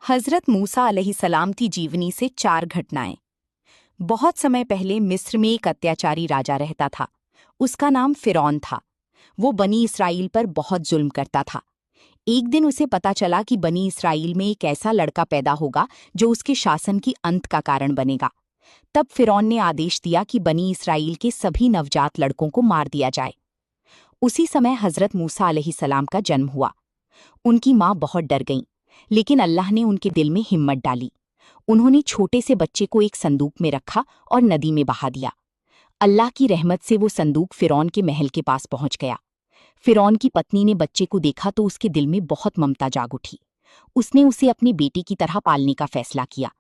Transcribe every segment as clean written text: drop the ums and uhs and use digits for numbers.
हजरत मूसा अलैहिस्सलाम की जीवनी से 4 घटनाएं। बहुत समय पहले मिस्र में एक अत्याचारी राजा रहता था। उसका नाम फिरौन था। वो बनी इसराइल पर बहुत जुल्म करता था। एक दिन उसे पता चला कि बनी इसराइल में एक ऐसा लड़का पैदा होगा जो उसके शासन की अंत का कारण बनेगा। तब फिरौन ने आदेश दिया कि बनी इसराइल के सभी नवजात लड़कों को मार दिया जाए। उसी समय हजरत मूसा अलैहिस्सलाम का जन्म हुआ। उनकी माँ बहुत डर गईं, लेकिन अल्लाह ने उनके दिल में हिम्मत डाली। उन्होंने छोटे से बच्चे को एक संदूक में रखा और नदी में बहा दिया। अल्लाह की रहमत से वो संदूक फिरौन के महल के पास पहुंच गया। फिरौन की पत्नी ने बच्चे को देखा तो उसके दिल में बहुत ममता जाग उठी। उसने उसे अपने बेटे की तरह पालने का फैसला किया।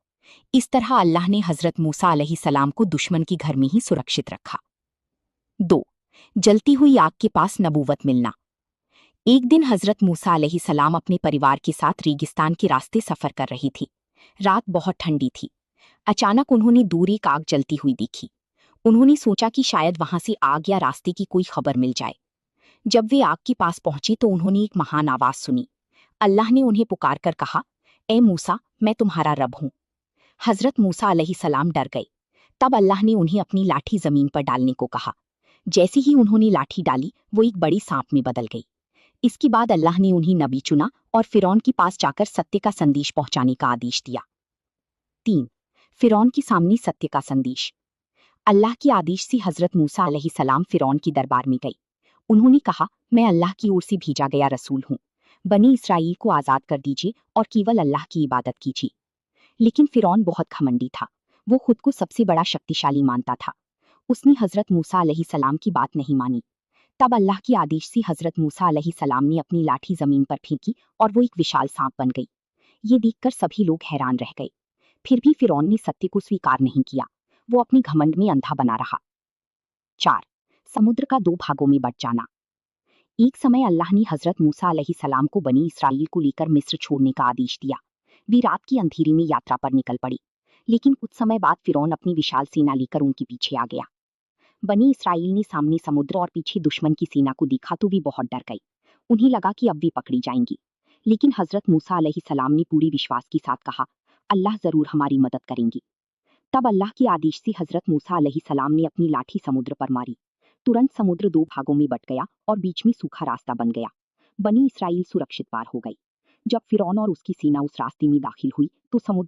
इस तरह अल्लाह ने हजरत मूसा अलैहिस्सलाम को दुश्मन के घर में ही सुरक्षित रखा। 2. जलती हुई आग के पास नबूवत मिलना। एक दिन हजरत मूसा अलैहिस्सलाम अपने परिवार के साथ रेगिस्तान के रास्ते सफर कर रही थी। रात बहुत ठंडी थी। अचानक उन्होंने दूर एक आग जलती हुई देखी। उन्होंने सोचा कि शायद वहां से आग या रास्ते की कोई खबर मिल जाए। जब वे आग के पास पहुंचे तो उन्होंने एक महान आवाज सुनी। अल्लाह ने उन्हें पुकार कर कहा, ए मूसा, मैं तुम्हारा रब हूं। हजरत मूसा अलैहिस्सलाम डर गए। तब अल्लाह ने उन्हें अपनी लाठी जमीन पर डालने को कहा। जैसे ही उन्होंने लाठी डाली वो एक बड़ी सांप में बदल गई। इसके बाद अल्लाह ने उन्हें नबी चुना और फिरौन के पास जाकर सत्य का संदेश पहुंचाने का आदेश दिया। 3. फिरौन के सामने सत्य का संदेश। अल्लाह के आदेश से हजरत मूसा अलैहिस्सलाम फिरौन के दरबार में गई। उन्होंने कहा, मैं अल्लाह की ओर से भेजा गया रसूल हूँ। बनी इसराइल को आज़ाद कर दीजिए और केवल अल्लाह की इबादत कीजिए। लेकिन फिरौन बहुत घमंडी था। वो खुद को सबसे बड़ा शक्तिशाली मानता था। उसने हजरत मूसा अलैहिस्सलाम की बात नहीं मानी। तब अल्लाह के आदेश से हजरत मूसा अलैहिस्सलाम ने अपनी लाठी जमीन पर फेंकी और वो एक विशाल सांप बन गई। ये देखकर सभी लोग हैरान रह गए। फिर भी फिरौन ने सत्य को स्वीकार नहीं किया। वो अपने घमंड में अंधा बना रहा। 4. समुद्र का 2 भागों में बंट जाना। एक समय अल्लाह ने हजरत मूसा अलैहिस्सलाम को बनी इसराइल को लेकर मिस्र छोड़ने का आदेश दिया। वे रात की अंधेरी में यात्रा पर निकल पड़ी। लेकिन कुछ समय बाद फिरौन अपनी विशाल सेना लेकर उनके पीछे आ गया। बनी इसराइल ने सामने समुद्र और पीछे दुश्मन की सेना को देखा तो वे बहुत डर गई। उन्हें लगा कि अब वे पकड़ी जाएंगी। लेकिन हजरत मूसा अलैहिस्सलाम ने पूरी विश्वास के साथ कहा, अल्लाह जरूर हमारी मदद करेंगे। तब अल्लाह के आदेश से हजरत मूसा अलैहिस्सलाम ने अपनी लाठी समुद्र पर मारी। तुरंत समुद्र 2 भागों में बट गया और बीच में सूखा रास्ता बन गया। बनी इसराइल सुरक्षित पार हो गई। जब फिरौन और उसकी सेना उस रास्ते में दाखिल हुई तो समुद्र